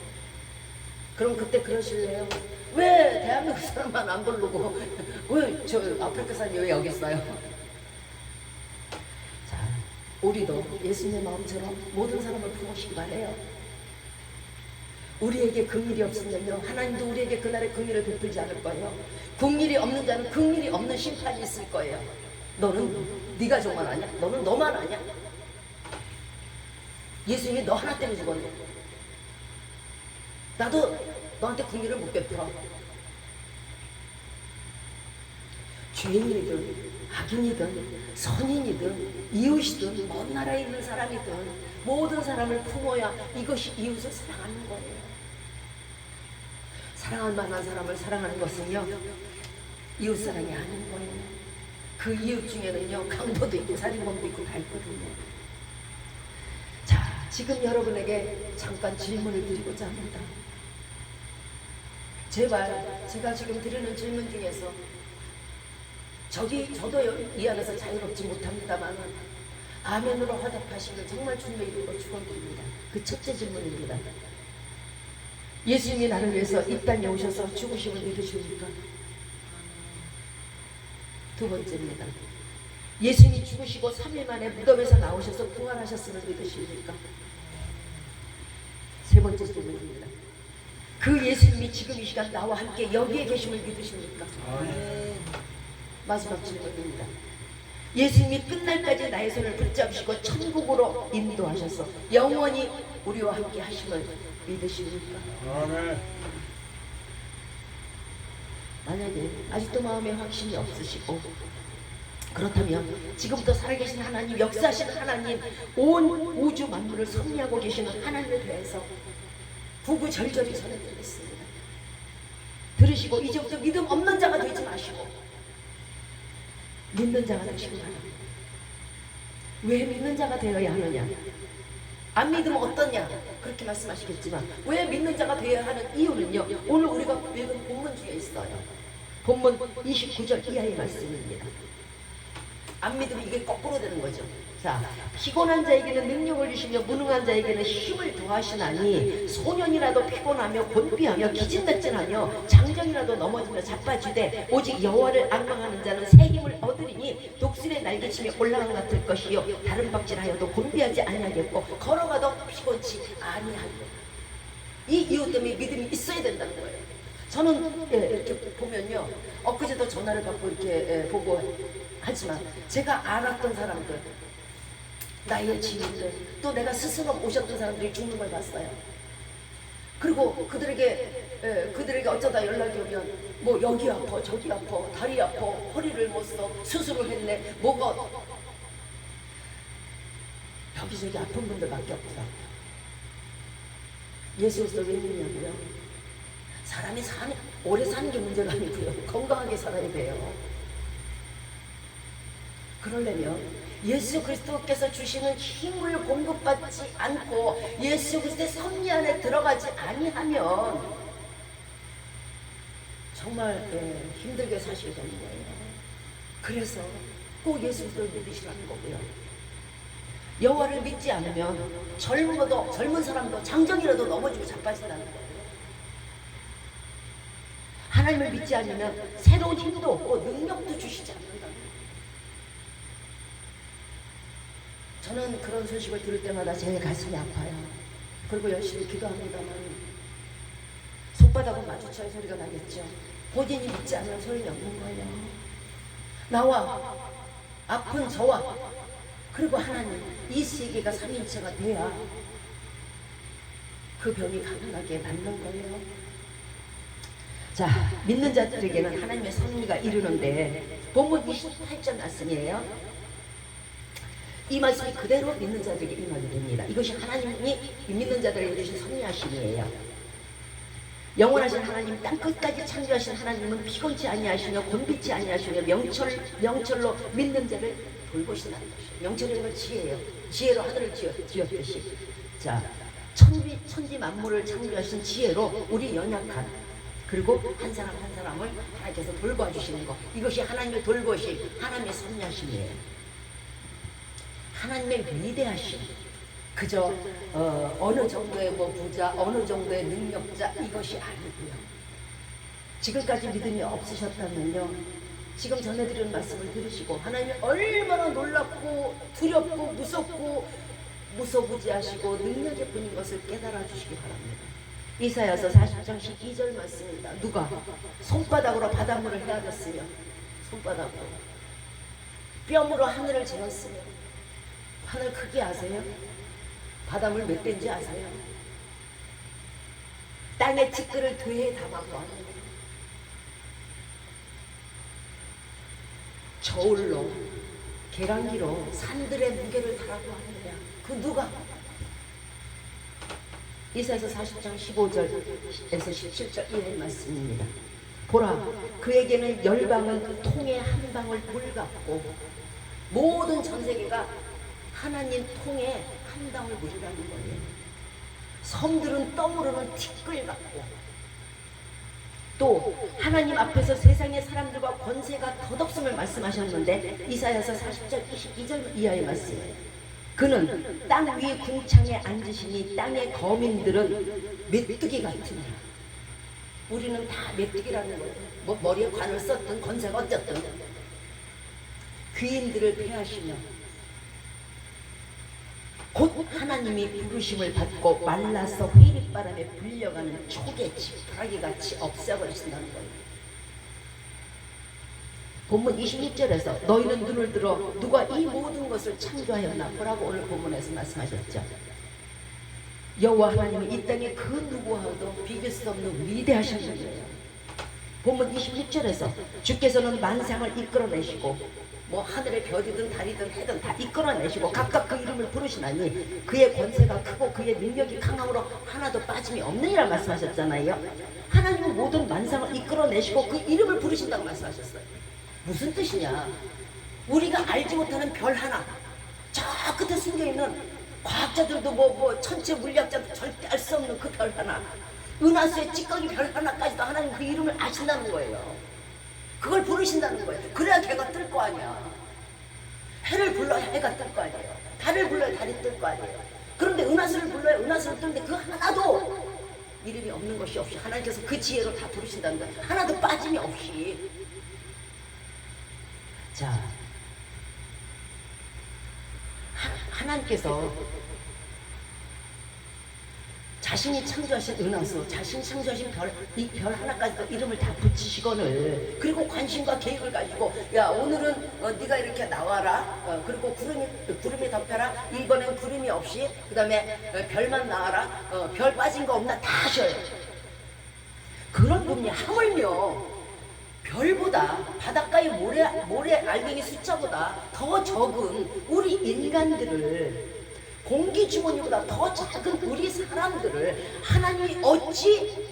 그럼 그때 그러실래요? 왜 대한민국 사람만 안 부르고 왜 저 아프리카 사람이 왜 여기 있어요? 자, 우리도 예수님의 마음처럼 모든 사람을 품으시기 바래요. 우리에게 긍휼이 없으면요, 하나님도 우리에게 그날에 긍휼을 베풀지 않을 거예요. 긍휼이 없는 자는 긍휼이 없는 심판이 있을 거예요. 너는 네 가족만 아냐? 너는 너만 아냐? 예수님이 너 하나 때문에 죽었네. 나도 너한테 긍휼을 못 베풀어. 죄인이든 악인이든 선인이든 이웃이든 먼 나라에 있는 사람이든 모든 사람을 품어야 이것이 이웃을 사랑하는 거예요. 사랑할 만한 사람을 사랑하는 것은요, 이웃사랑이 아닌 거예요. 그 이웃 중에는요, 강도도 있고 살인범도 있고 다 있거든요. 자, 지금 여러분에게 잠깐 질문을 드리고자 합니다. 제발 제가 지금 드리는 질문 중에서 저도 이 안에서 자유롭지 못합니다만 아멘으로 화답하시면 정말 주님의 이름으로 축원드립니다. 그 첫째 질문입니다. 예수님이 나를 위해서 이 땅에 오셔서 죽으심을 믿으십니까? 두 번째입니다. 예수님이 죽으시고 3일 만에 무덤에서 나오셔서 부활하셨음을 믿으십니까? 세 번째 질문입니다. 그 예수님이 지금 이 시간 나와 함께 여기에 계심을 믿으십니까? 마지막 질문입니다. 예수님이 끝날까지 나의 손을 붙잡으시고 천국으로 인도하셔서 영원히 우리와 함께 하심을 믿으십니까?
아멘.
만약에 아직도 마음에 확신이 없으시고 그렇다면 지금부터 살아계신 하나님, 역사하시는 하나님, 온 우주 만물을 섭리하고 계시는 하나님에 대해서 구구절절히 전해드리겠습니다. 들으시고 이제부터 믿음 없는 자가 되지 마시고 믿는 자가 되시기 바랍니다. 왜 믿는 자가 되어야 하느냐? 안 믿으면 어떠냐? 그렇게 말씀하시겠지만 왜 믿는 자가 되어야 하는 이유는요, 오늘 우리가 읽은 본문 중에 있어요. 본문 29절 이하의 말씀입니다. 안 믿으면 이게 거꾸로 되는 거죠. 자, 피곤한 자에게는 능력을 주시며 무능한 자에게는 힘을 더하시나니 소년이라도 피곤하며 곤비하며 기진맥진하며 장정이라도 넘어지며 자빠지되 오직 여호와를 앙망하는 자는 새 힘을 얻으리니 독수리의 날개치며 올라간 같을 것이요 다른 박질하여도 곤비하지 아니하겠고 걸어가도 피곤치 아니하리라. 이 이유 때문에 믿음이 있어야 된다는 거예요. 저는 이렇게 보면요, 엊그제도 전화를 받고 이렇게 보고 하지만 제가 알았던 사람들, 나의 지인들, 또 내가 스승으로 오셨던 사람들이 죽는 걸 봤어요. 그리고 그들에게 어쩌다 연락이 오면 뭐 여기 아파, 저기 아파, 다리 아파, 허리를 못 써, 수술을 했네, 뭐가 여기저기 아픈 분들밖에 없더라고요. 예수 그리스도 왜 믿냐고요? 사람이 오래 사는 게 문제가 아니고요, 건강하게 살아야 돼요. 그러려면 예수 그리스도께서 주시는 힘을 공급받지 않고 예수 그리스도의 섭리 안에 들어가지 아니하면 정말 힘들게 사시게 되는 거예요. 그래서 꼭 예수 그리스도를 믿으시라는 거고요. 여호와를 믿지 않으면 젊은 사람도 장정이라도 넘어지고 자빠진다는 거예요. 하나님을 믿지 않으면 새로운 힘도 없고 능력도 주시지 않는다는 거예요. 저는 그런 소식을 들을 때마다 제 가슴이 아파요. 그리고 열심히 기도합니다만 손바닥은 마주쳐야 소리가 나겠죠. 본인이 믿지 않으면 소용이 없는 거예요. 나와 아픈 저와 그리고 하나님, 이 세계가 3인체가 돼야 그 병이 가능하게 맞는 거예요. 자, 믿는 자들에게는 하나님의 섭리가 이르는데 본문 28절 말씀이에요. 이 말씀이 그대로 믿는 자들에게 임하게 됩니다. 이것이 하나님이 믿는 자들에게 주신 섭리하심이에요. 영원하신 하나님, 땅 끝까지 창조하신 하나님은 피곤치 아니하시며 곤비치 아니하시며 명철로 믿는 자를 돌보신다는 것이에요. 명철이라는 건 지혜예요. 지혜로 하늘을 지었듯이, 자, 천지 만물을 창조하신 지혜로 우리 연약한, 그리고 한 사람 한 사람을 하나님께서 돌봐주시는 것, 이것이 하나님의 돌보심, 하나님의 섭리하심이에요. 하나님의 위대하심, 그저 어느 정도의 뭐 부자, 어느 정도의 능력자, 이것이 아니고요. 지금까지 믿음이 없으셨다면요, 지금 전해드리는 말씀을 들으시고 하나님이 얼마나 놀랍고 두렵고 무섭고 무소부지하시고 능력의 분인 것을 깨달아 주시기 바랍니다. 이사야서 40장 12절 말씀입니다. 누가 손바닥으로 바닷물을 헤아렸으며 손바닥으로 뼘으로 하늘을 재었으며, 하늘 크기 아세요? 바닷물 몇 배인지 아세요? 땅의 티끌을 되에 담아보았느냐. 저울로 계량기로 산들의 무게를 달아보았느냐. 그 누가? 이사야서 40장 15절에서 17절 이하의 말씀입니다. 보라, 그에게는 열방은 통에 한 방울 물 같고, 모든 전 세계가 하나님 통에 한 방울 물이라는 거예요. 섬들은 떠오르는 티끌 같고, 또 하나님 앞에서 세상의 사람들과 권세가 덧없음을 말씀하셨는데 이사야서 40장 22절 이하의 말씀이에요. 그는 땅 위 궁창에 앉으시니 땅의 거민들은 메뚜기 같으니, 우리는 다 메뚜기라는 거예요. 뭐 머리에 관을 썼든 권세가 어쨌든 귀인들을 폐하시며 곧 하나님이 부르심을 받고 말라서 회립바람에 불려가는 초계치, 부라기같이 없애버리신다는 거예요. 본문 26절에서 너희는 눈을 들어 누가 이 모든 것을 창조하였나 보라고 오늘 본문에서 말씀하셨죠. 여호와 하나님이 이 땅에 그 누구와도 비길 수 없는 위대하신 분이에요. 본문 26절에서 주께서는 만상을 이끌어내시고 뭐 하늘의 별이든 달이든 해든 다 이끌어내시고 각각 그 이름을 부르시나니 그의 권세가 크고 그의 능력이 강함으로 하나도 빠짐이 없느니라 말씀하셨잖아요. 하나님은 모든 만상을 이끌어내시고 그 이름을 부르신다고 말씀하셨어요. 무슨 뜻이냐? 우리가 알지 못하는 별 하나, 저 끝에 숨겨있는 과학자들도 뭐 천체 물리학자도 절대 알 수 없는 그 별 하나, 은하수의 찌꺼기 별 하나까지도 하나님 그 이름을 아신다는 거예요. 그걸 부르신다는 거예요. 그래야 걔가 뜰 거 아니야. 해를 불러야 해가 뜰 거 아니에요. 달을 불러야 달이 뜰 거 아니에요. 그런데 은하수를 불러야 은하수를 뜨는데 그 하나도 이름이 없는 것이 없이 하나님께서 그 지혜로 다 부르신다는 거예요. 하나도 빠짐이 없이. 자, 하나님께서 자신이 창조하신 은하수, 자신이 창조하신 별, 이 별 하나까지도 이름을 다 붙이시거늘, 그리고 관심과 계획을 가지고, 야 오늘은 네가 이렇게 나와라, 그리고 구름이 덮여라, 이번엔 구름이 없이, 그 다음에 별만 나와라, 별 빠진 거 없나 다 하셔요. 그런 분이 하물며 별보다 바닷가의 모래 알갱이 숫자보다 더 적은 우리 인간들을, 공기 주머니보다 더 작은 우리 사람들을 하나님이 어찌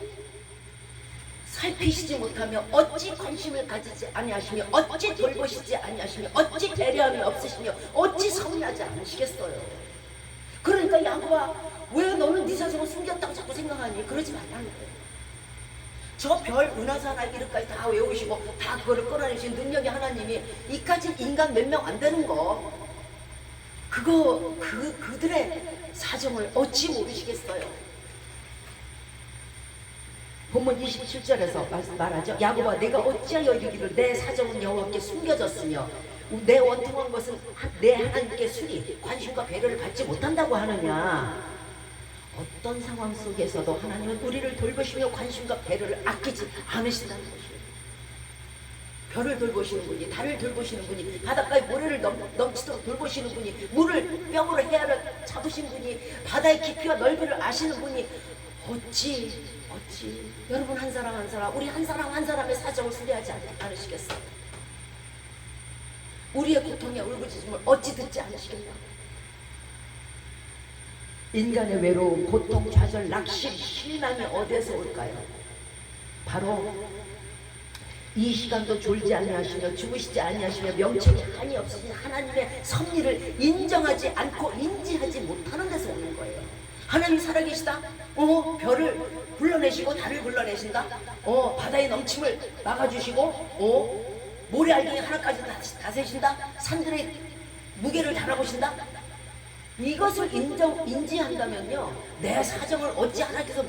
살피시지 못하며, 어찌 관심을 가지지 아니하시며, 어찌 돌보시지 아니하시며, 어찌 배려함이 없으시며, 어찌 섭리하지 않으시겠어요. 그러니까 야곱아, 왜 너는 네 사정을 숨겼다고 자꾸 생각하니? 그러지 말라는 거예요. 저 별 은하수 하나 이름까지 다 외우시고 다 그거를 끌어내신 능력이 하나님이 이까지 인간 몇 명 안 되는 거, 그들의 사정을 어찌 모르시겠어요. 본문 27절에서 말하죠. 야곱아, 내가 어찌하여 이르기를 내 사정은 여호와께 숨겨졌으며 내 원통한 것은 내 하나님께 순히 관심과 배려를 받지 못한다고 하느냐. 어떤 상황 속에서도 하나님은 우리를 돌보시며 관심과 배려를 아끼지 않으신다는 것이에요. 별을 돌보시는 분이, 달을 돌보시는 분이, 바닷가에 모래를 넘치도록 돌보시는 분이, 물을 뼈으로 헤아려 잡으신 분이, 바다의 깊이와 넓이를 아시는 분이 어찌 여러분 한 사람 한 사람, 우리 한 사람 한 사람의 사정을 수리하지 않으시겠어요? 우리의 고통의 울부짖음을 어찌 듣지 않으시겠나? 인간의 외로움, 고통, 좌절, 낙심, 실망이 어디에서 올까요? 바로 이 시간도 졸지 아니하시며 주무시지 아니하시며 명철이 한이 없으신 하나님의 섭리를 인정하지 않고 인지하지 못하는 데서 오는 거예요. 하나님이 살아계시다? 별을 불러내시고 달을 불러내신다? 바다의 넘침을 막아주시고 모래 알갱이 하나까지 다 세신다? 산들의 무게를 달아보신다? 이것을 인지한다면요, 내 사정을 어찌 하나님께서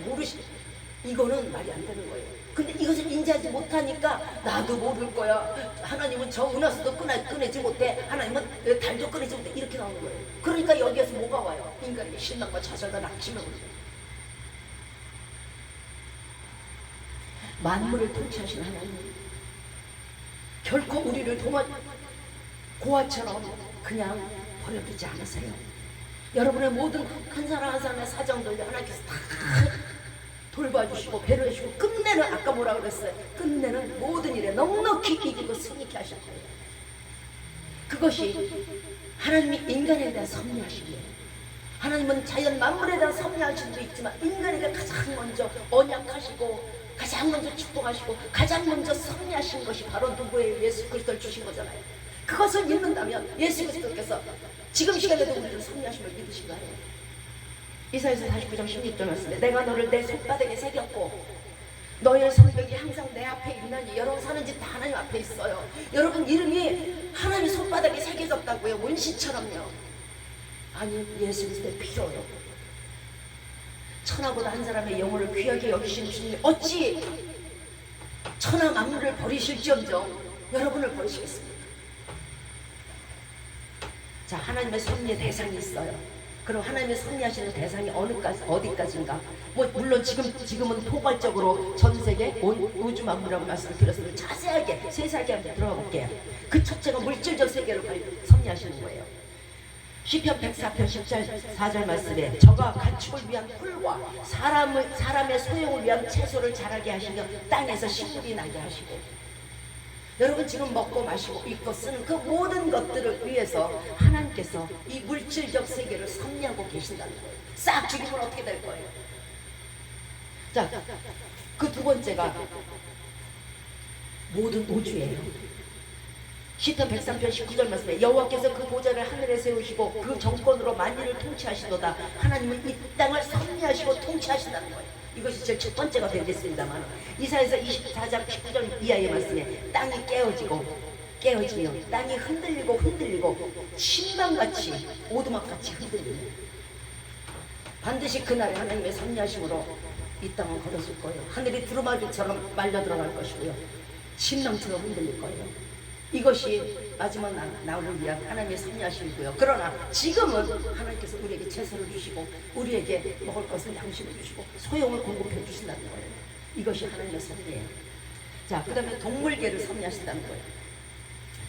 이거는 말이 안 되는 거예요. 근데 이것을 인지하지 못하니까 나도 모를 거야, 하나님은 저 은하수도 꺼내지 못해, 하나님은 달도 꺼내지 못해, 이렇게 나오는 거예요. 그러니까 여기에서 뭐가 와요? 인간에게 실망과 좌절과 낙심을 오죠. 만물을 통치하신 하나님, 결코 우리를 고아처럼 그냥 버려두지 않으세요. 여러분의 모든 한 사람 한 사람의 사정들 하나님께서 다 돌봐주시고 배려해주시고, 끝내는 아까 뭐라 그랬어요? 끝내는 모든 일에 넉넉히 이기고 승리케 하실 거예요. 그것이 하나님이 인간에 대한 섭리하심이에요. 하나님은 자연 만물에 대한 섭리하심도 있지만 인간에게 가장 먼저 언약하시고 가장 먼저 축복하시고 가장 먼저 섭리하신 것이 바로 누구예요? 예수 그리스도를 주신 거잖아요. 그것을 믿는다면 예수 그리스도께서 지금 시간에도 우리를 섭리하심을 믿으신가요? 이사야서 49장 16절 말씀에 내가 너를 내 손바닥에 새겼고 너의 성벽이 항상 내 앞에 있나니. 여러분 사는 집 다 하나님 앞에 있어요. 여러분 이름이 하나님 손바닥에 새겨졌다고요. 원시처럼요. 아니, 예수 그리스도의 피로요. 천하보다 한 사람의 영혼을 귀하게 여기시는 주님이 어찌 천하 만물을 버리실지언정 여러분을 버리시겠습니까? 자, 하나님의 섭리의 대상이 있어요. 그럼 하나님의 섭리하시는 대상이 어디까지인가? 물론 지금은 포괄적으로 전 세계 우주 만물이라고 말씀을 드렸으면 자세하게 세세하게 한번 들어가 볼게요. 그 첫째가 물질적 세계를 섭리하시는 거예요. 시편 104편 14절 말씀에 저가 가축을 위한 풀과 사람의 소용을 위한 채소를 자라게 하시며 땅에서 식물이 나게 하시고, 여러분 지금 먹고 마시고 입고 쓰는 그 모든 것들을 위해서 하나님께서 이 물질적 세계를 섭리하고 계신다는 거예요. 싹 죽이면 어떻게 될 거예요? 자, 그 두 번째가 모든 우주예요. 시편 103편 19절 말씀에 여호와께서 그 보좌를 하늘에 세우시고 그 정권으로 만민을 통치하시도다. 하나님은 이 땅을 섭리하시고 통치하신다는 거예요. 이것이 제일 첫 번째가 되겠습니다만, 이사야서 24장 19절 이하의 말씀에 땅이 깨어지고 깨어지며 땅이 흔들리고 흔들리고 신방같이 오두막같이 흔들리며 반드시 그날에 하나님의 섭리하심으로 이 땅은 걸어질 거예요. 하늘이 두루마기처럼 말려 들어갈 것이고요. 신랑처럼 흔들릴 거예요. 이것이 마지막 나를 위한 하나님의 섭리하심이고요. 그러나 지금은 하나님께서 우리에게 채소를 주시고 우리에게 먹을 것을 양식을 주시고 소용을 공급해 주신다는 거예요. 이것이 하나님의 섭리예요. 자, 그 다음에 동물계를 섭리하신다는 거예요.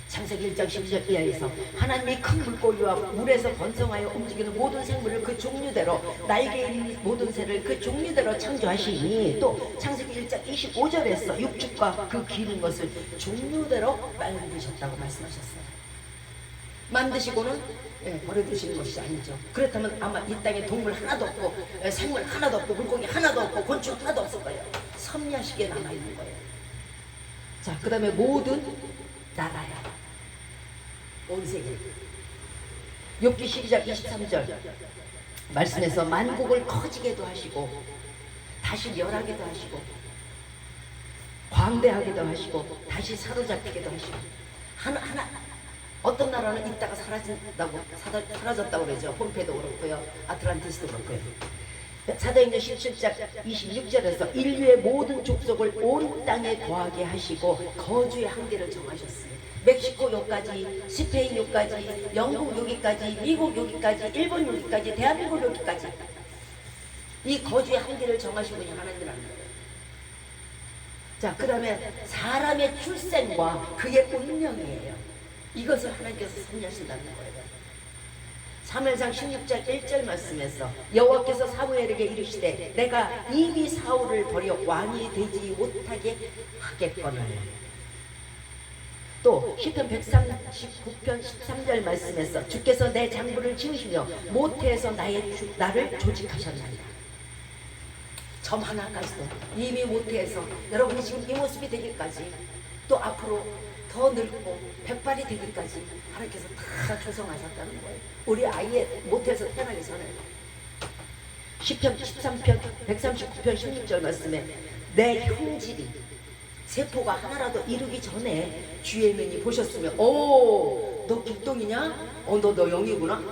창세기 1장 12절 이하에서 하나님이 큰 물고기와 물에서 번성하여 움직이는 모든 생물을 그 종류대로 날개 있는 모든 새를 그 종류대로 창조하시니 또 창세기 1장 25절에서 육축과 그 기른 것을 종류대로 만드셨다고 말씀하셨어요. 만드시고는 버려두시는 것이 아니죠. 그렇다면 아마 이 땅에 동물 하나도 없고 생물 하나도 없고 물고기 하나도 없고 곤충 하나도 없을 거예요. 섭리하시기에 남아있는 거예요. 자, 그 다음에 모든 나라야, 온 세계. 욥기 12장 23절 말씀에서 만국을 커지게도 하시고 다시 멸하게도 하시고 광대하게도 하시고 다시 사로잡히게도 하시고 하나 어떤 나라는 있다가 사라졌다고 그러죠. 폼페도 그렇고요, 아틀란티스도 그렇고요. 사도행전 17장 26절에서 인류의 모든 족속을 온 땅에 거하게 하시고 거주의 한계를 정하셨어요. 멕시코 여기까지, 스페인 여기까지, 영국 여기까지, 미국 여기까지, 일본 여기까지, 대한민국 여기까지 이 거주의 한계를 정하신 분이 하나님이라는 거예요. 자, 그 다음에 사람의 출생과 그의 운명이에요. 이것을 하나님께서 섭리하신다는 거예요. 사무엘상 16장 1절 말씀에서 여호와께서 사무엘에게 이르시되 내가 이미 사울을 버려 왕이 되지 못하게 하겠거늘. 또 시편 139편 13절 말씀에서 주께서 내 장부를 지으시며 모태에서 나를 조직하셨나이다. 점 하나까지도 이미 모태에서 여러분이 지금 이 모습이 되기까지 또 앞으로 더 늙고 백발이 되기까지 하나님께서 다 조성하셨다는 거예요. 우리 아이의 모태에서 태어나기 전에. 시편 13편 139편 16절 말씀에 내 형질이 세포가 하나라도 이루기 전에 주의 눈이 보셨으며 오, 너 길동이냐? 너 영이구나?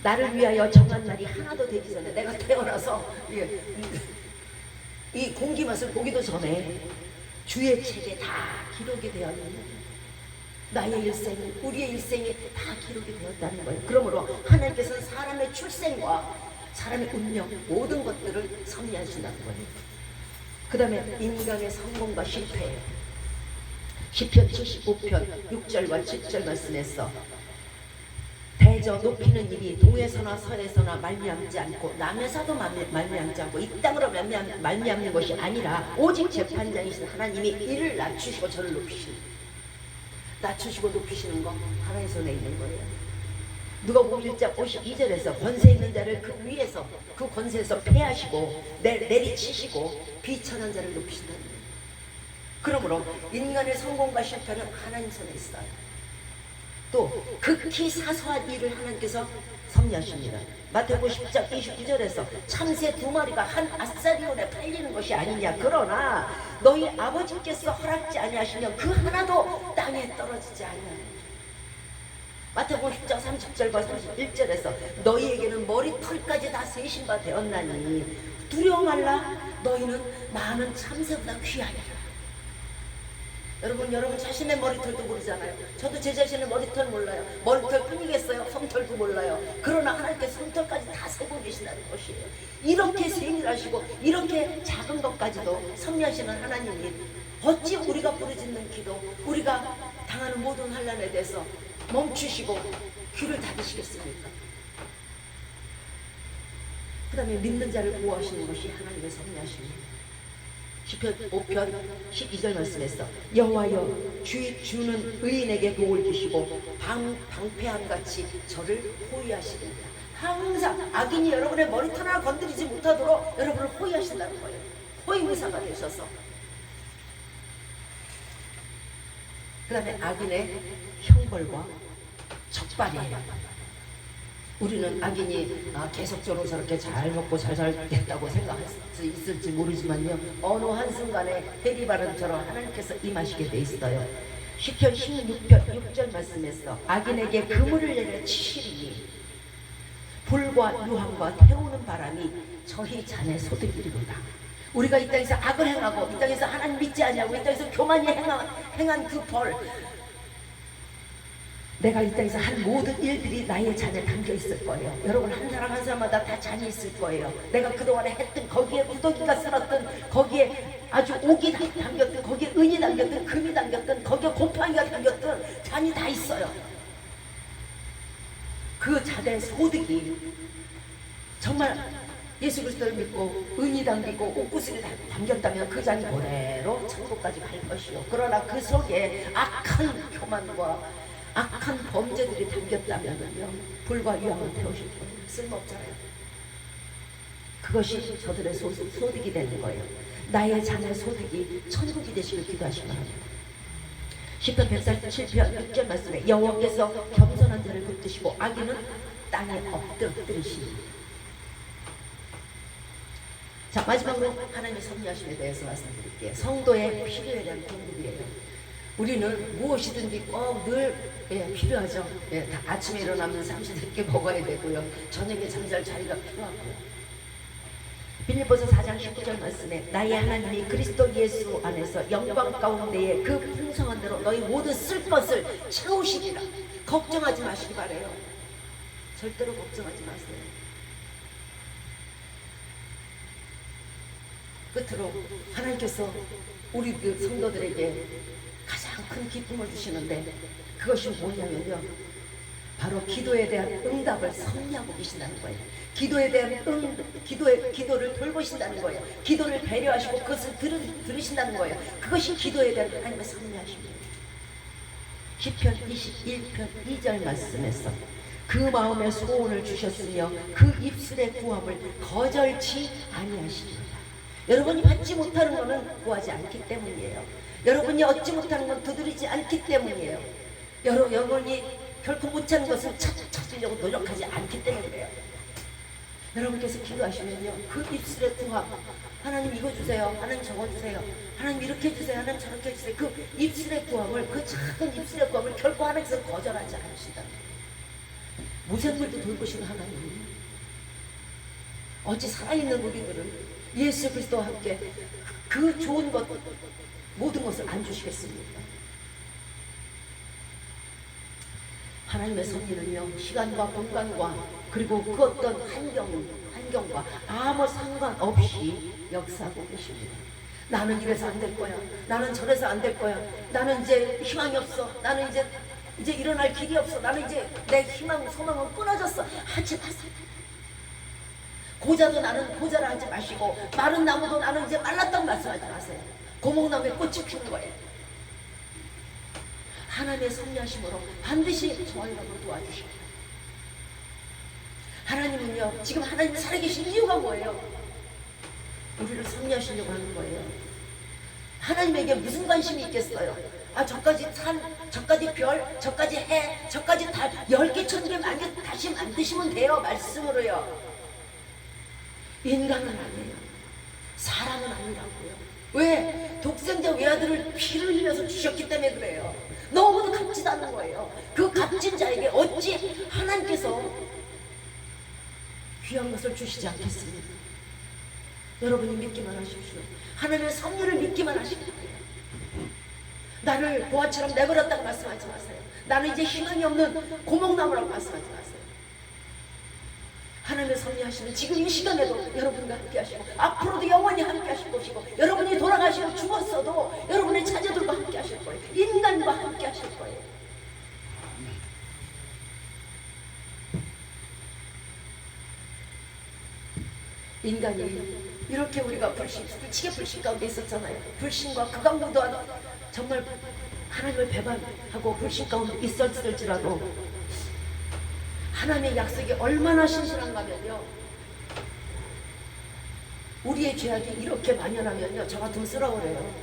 나를 위하여 정한 날이 하나도 되기 전에 내가 태어나서 이 공기 맛을 보기도 전에 주의 책에 다 기록이 되었는 나의 일생, 우리의 일생이 다 기록이 되었다는 거예요. 그러므로 하나님께서는 사람의 출생과 사람의 운명 모든 것들을 섭리하신다는 거예요. 그 다음에 인간의 성공과 실패예요. 시편 75편 6절과 7절 말씀에서 대저 높이는 일이 동에서나 서에서나 말미암지 않고 남에서도 말미암지 않고 이 땅으로 말미암는 것이 아니라 오직 재판장이신 하나님이 이를 낮추시고 저를 낮추시고 높이시는 거 하나님 손에 있는 거예요. 누가복음 1장 52절에서 권세 있는 자를 그 위에서 그 권세에서 패하시고 내리치시고 비천한 자를 높이신다는 거예요. 그러므로 인간의 성공과 실패는 하나님 손에 있어요. 또 극히 사소한 일을 하나님께서 섭리하십니다. 마태복음 10장 29절에서 참새 2마리가 한 아사리온에 팔리는 것이 아니냐. 그러나 너희 아버지께서 허락지 아니하시면 그 하나도 땅에 떨어지지 아니하느니라. 마태복음 10장 30절과 31절에서 너희에게는 머리털까지 다 세신 바 되었나니 두려워 말라. 너희는 많은 참새보다 귀하니라. 여러분 자신의 머리털도 모르잖아요. 저도 제 자신의 머리털 몰라요. 머리털 뿐이겠어요? 솜털도 몰라요. 그러나 하나님께서 솜털까지 다 세고 계신다는 것이에요. 이렇게 세밀하시고 이렇게 작은 것까지도 섭리하시는 하나님이 어찌 우리가 부르짖는 기도, 우리가 당하는 모든 환난에 대해서 멈추시고 귀를 닫으시겠습니까? 그 다음에 믿는 자를 보호하시는 것이 하나님의 섭리하십니다. 시편 5편 12절 말씀에서 여호와여 주는 의인에게 복을 주시고 방패함같이 저를 호위하시리라. 항상 악인이 여러분의 머리털 하나 건드리지 못하도록 여러분을 호위하신다는 거예요. 호위무사가 되셔서. 그 다음에 악인의 형벌과 적발이에요. 우리는 악인이 계속적으로 저렇게 잘 먹고 잘 살겠다고 생각할 수 있을지 모르지만요, 어느 한순간에 해리바람처럼 하나님께서 임하시게 돼 있어요. 시편 16편 6절 말씀에서 악인에게 그물을 내려 치시리니 불과 유황과 태우는 바람이 저희 잔의 소득이리로다. 우리가 이 땅에서 악을 행하고 이 땅에서 하나님 믿지 않냐고 이 땅에서 교만이 행한 그 벌, 내가 이 땅에서 한 모든 일들이 나의 잔에 담겨 있을 거예요. 여러분 한 사람 한 사람마다 다 잔이 있을 거예요. 내가 그동안에 했던 거기에 구더기가 쓸었던 거기에 아주 옥이 담겼던 거기에 은이 담겼던 금이 담겼던 거기에 곰팡이가 담겼던 잔이 다 있어요. 그 잔의 소득이 정말 예수 그리스도를 믿고 은이 담기고 옥구슬이 담겼다면 그 잔이 그대로 천국까지 갈 것이요. 그러나 그 속에 악한 교만과 악한 범죄들이 담겼다면요 불과 유황을 태우실 거예요. 쓸모없잖아요. 그것이 저들의 소득이 되는 거예요. 나의 잔의 소득이 천국이 되시길 기도하시기 바랍니다. 시편 147편 6절 말씀에 여호와께서 겸손한 자를 붙드시고 악인은 땅에 엎드리시니. 자, 마지막으로 하나님의 섭리하심에 대해서 말씀드릴게요. 성도의 필요에 대한 공급이에요. 우리는 무엇이든지 꼭 늘 필요하죠. 다 아침에 일어나면 삼시세끼 먹어야 되고요. 저녁에 잠잘 자리가 필요하고요. 빌립보서 4장 19절 말씀에 나의 하나님이 그리스도 예수 안에서 영광 가운데에 그 풍성한 대로 너희 모든 쓸 것을 채우시리라. 걱정하지 마시기 바래요. 절대로 걱정하지 마세요. 끝으로 하나님께서 우리 그 성도들에게 가장 큰 기쁨을 주시는데 그것이 뭐냐면요 바로 기도에 대한 응답을 섭리하고 계신다는 거예요. 기도에 대한 기도를 돌보신다는 거예요. 기도를 배려하시고 그것을 들으신다는 거예요. 그것이 기도에 대한 하나님의 섭리하심이에요. 시편 21편 2절 말씀에서 그 마음에 소원을 주셨으며 그 입술의 구함을 거절치 아니하시리라. 여러분이 받지 못하는 것은 구하지 않기 때문이에요. 여러분이 얻지 못하는 건 두드리지 않기 때문이에요. 여러분이 결코 못 찾는 것을 찾으려고 노력하지 않기 때문에 그래요. 여러분께서 기도하시면요 그 입술의 구함, 하나님 이거 주세요, 하나님 저거 주세요, 하나님 이렇게 해주세요, 하나님 저렇게 해주세요, 그 입술의 구함을, 그 작은 입술의 구함을 결코 하나님께서 거절하지 않으신다. 무생물도 돌보시는 하나님, 어찌 살아있는 우리들은 예수 그리스도와 함께 그 좋은 것 모든 것을 안 주시겠습니까? 하나님의 섭리는요 시간과 공간과 그리고 그 어떤 환경과 아무 상관없이 역사하고 계십니다. 나는 이래서 안 될 거야, 나는 저래서 안 될 거야, 나는 이제 희망이 없어, 나는 이제 일어날 길이 없어, 나는 이제 내 희망 소망은 끊어졌어 하지 마세요. 고자도 나는 고자라 하지 마시고 마른 나무도 나는 이제 말랐다고 말씀하지 마세요. 고목나무에 꽃이 피는 거예요. 하나님의 섭리하심으로 반드시 저와 여러분을 도와주십니다. 하나님은요 지금 하나님 살아계신 이유가 뭐예요? 우리를 섭리하시려고 하는 거예요. 하나님에게 무슨 관심이 있겠어요? 아 저까지 산, 저까지 별, 저까지 해, 저까지 달 10개 1000개 다시 만드시면 돼요. 말씀으로요. 인간은 아니에요. 사람은 아니라고요. 왜? 독생자 외아들을 피를 흘려서 주셨기 때문에 그래요. 너무도 값지도 않는 거예요. 그 값진 자에게 어찌 하나님께서 귀한 것을 주시지 않겠습니까? 여러분이 믿기만 하십시오. 하나님의 섭리를 믿기만 하십시오. 나를 보아처럼 내버렸다고 말씀하지 마세요. 나는 이제 희망이 없는 고목나무라고 말씀하지 마세요. 하나님의 섭리하시는 지금 이 시간에도 여러분과 함께 하시고 앞으로도 영원히 함께 하실 것이고 여러분이 돌아가시고 죽었어도 여러분의 자녀들과 함께 하실 거예요. 인간과 함께 하실 거예요. 인간이 이렇게 우리가 솔직히 불신 가운데 있었잖아요. 불신과 그 가운데도 정말 하나님을 배반하고 불신 가운데 있었을지라도 하나님의 약속이 얼마나 신실한가면요 우리의 죄악이 이렇게 만연하면요 저 같으면 쓸어버려요.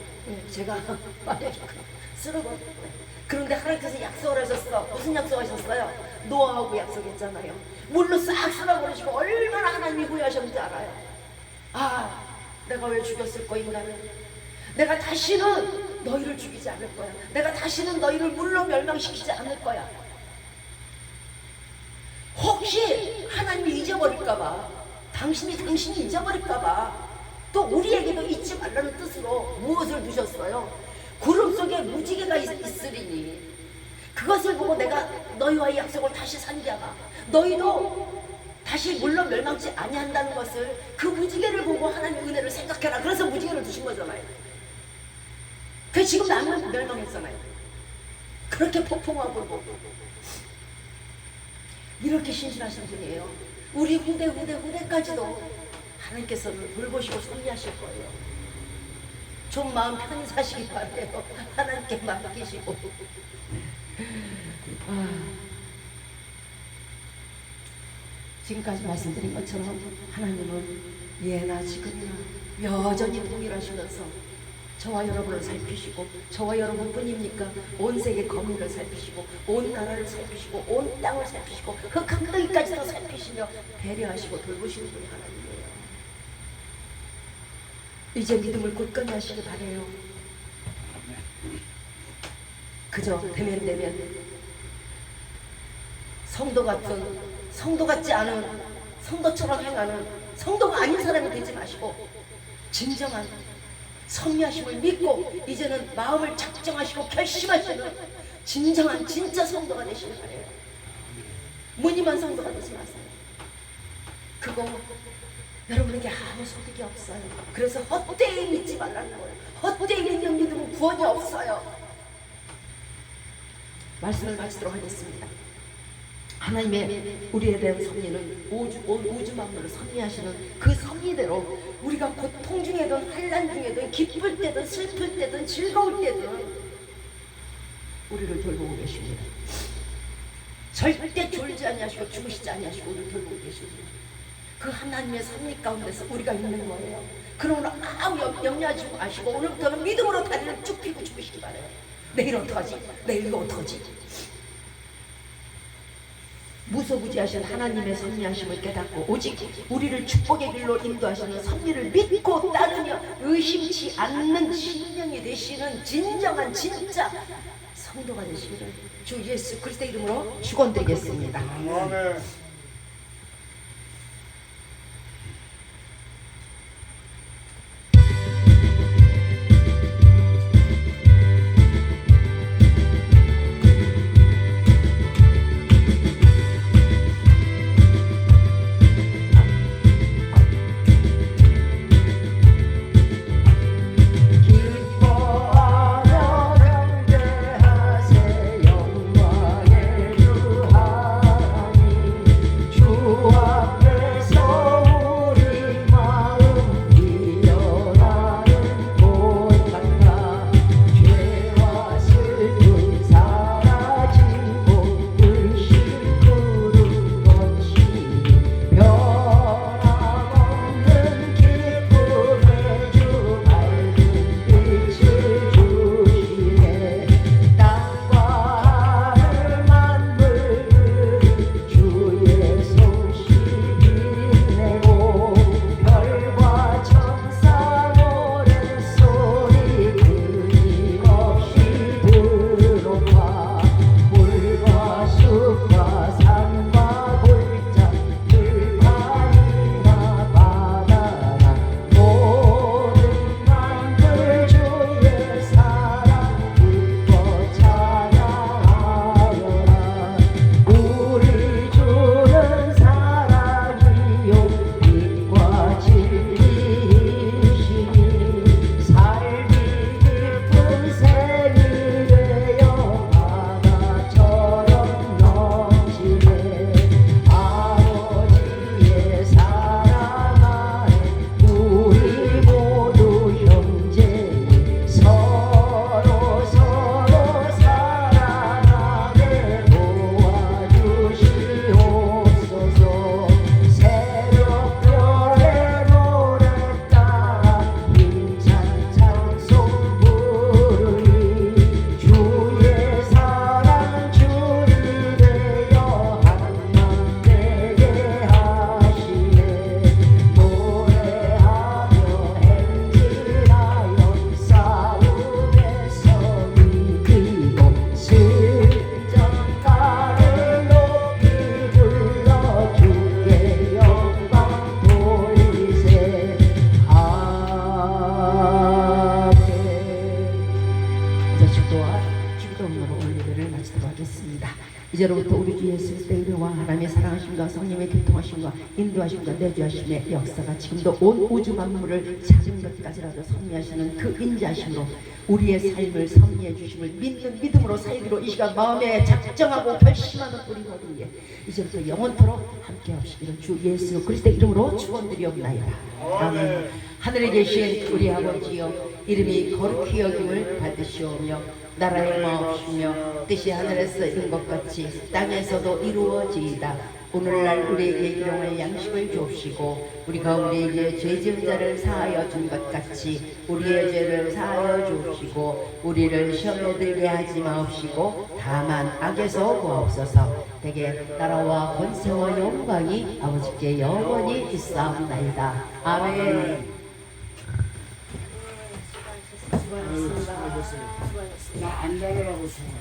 제가 만약에 쓸어버려요. 그런데 하나님께서 약속을 하셨어. 무슨 약속하셨어요? 노아하고 약속했잖아요. 물로 싹 쓸어버리시고 얼마나 하나님이 후회하셨는지 알아요? 아 내가 왜 죽였을 거 인간을, 내가 다시는 너희를 죽이지 않을 거야. 내가 다시는 너희를 물로 멸망시키지 않을 거야. 혹시 하나님이 잊어버릴까봐, 당신이 잊어버릴까봐 또 우리에게도 잊지 말라는 뜻으로 무엇을 두셨어요? 구름 속에 무지개가 있으리니 그것을 보고 내가 너희와의 약속을 다시 산자가 너희도 다시 물로 멸망치 아니한다는 것을 그 무지개를 보고 하나님의 은혜를 생각해라. 그래서 무지개를 두신 거잖아요. 그 지금 나는 멸망했잖아요. 그렇게 폭풍하고 이렇게 신실하신 분이에요. 우리 후대까지도 하나님께서는 돌보시고 섭리하실 거예요. 좀 마음 편히 사시기 바래요. 하나님께 맡기시고. 지금까지 말씀드린 것처럼 하나님은 예나 지금이나 여전히 동일하시면서 저와 여러분을 살피시고, 저와 여러분뿐입니까? 온 세계 거민을 살피시고, 온 나라를 살피시고, 온 땅을 살피시고, 흙한 덩이까지도 살피시며 배려하시고 돌보시는 분이 하나님이에요. 이제 믿음을 굳건히 하시기 바래요. 그저 대면 성도 같지 않은, 성도처럼 행하는, 성도가 아닌 사람이 되지 마시고 진정한 섭리하심을 믿고 이제는 마음을 작정하시고 결심하시는 진정한 진짜 성도가 되시길 바래요. 무늬만 성도가 되지 마세요. 그거 여러분에게 아무 소득이 없어요. 그래서 헛되이 믿지 말라는 거예요. 헛되이 믿는 믿음은 구원이 없어요. 말씀을 마치도록 하겠습니다. 하나님의 우리에 대한 섭리는 온 우주 만물을 섭리하시는 그 섭리대로 우리가 고통 중에든 환난 중에든 기쁠 때든 슬플 때든 즐거울 때든 우리를 돌보고 계십니다. 절대 졸지 아니하시고 주무시지 아니하시고 우리를 돌보고 계십니다. 그 하나님의 섭리 가운데서 우리가 있는 거예요. 그러므로 아무 염려하지 마시고 오늘부터는 믿음으로 다리를 쭉 펴고 주무시기 바래요. 내일 어떡하지? 내일 이거 어떡하지? 무소부지하신 하나님의 섭리하심을 깨닫고 오직 우리를 축복의 길로 인도하시는 섭리를 믿고 따르며 의심치 않는 신령이 되시는 진정한 진짜 성도가 되시기를 주 예수 그리스도의 이름으로 축원드리겠습니다.
아멘.
기뻐하며 경배하세 영광의 주 하나님 이제로부터 우리 주 예수 그리스도의 은혜와 하나님의 사랑하심과 성령의 교통하심과 인도하심과 내주하심의 역사가 지금도 온 우주 만물을 작은 것까지라도 섭리하시는 그 인자하심으로 우리의 삶을 섭리해 주심을 믿는 믿음으로 살기로 이 시간 마음에 작정하고 결심하는 우리 모두에 이제부터 영원토록 함께 하시기를 주 예수 그리스도의 이름으로 축원드리옵나이다. 아멘. 하늘에 계신 우리 아버지여, 이름이 거룩히 여김을 받으시오며 나라의 마옵시며 뜻이 하늘에서 이룬 것 같이 땅에서도 이루어지이다. 오늘날 우리에게 일용할 양식을 주옵시고 우리가 우리에게 죄 지은 자를 사하여 준 것 같이 우리의 죄를 사하여 주옵시고 우리를 시험에 들게 하지 마옵시고 다만 악에서 구하옵소서. 대개 나라와 권세와 영광이 아버지께 영원히 있사옵나이다. 아멘.
수고하셨습니다. 나안 자느라고 수고해.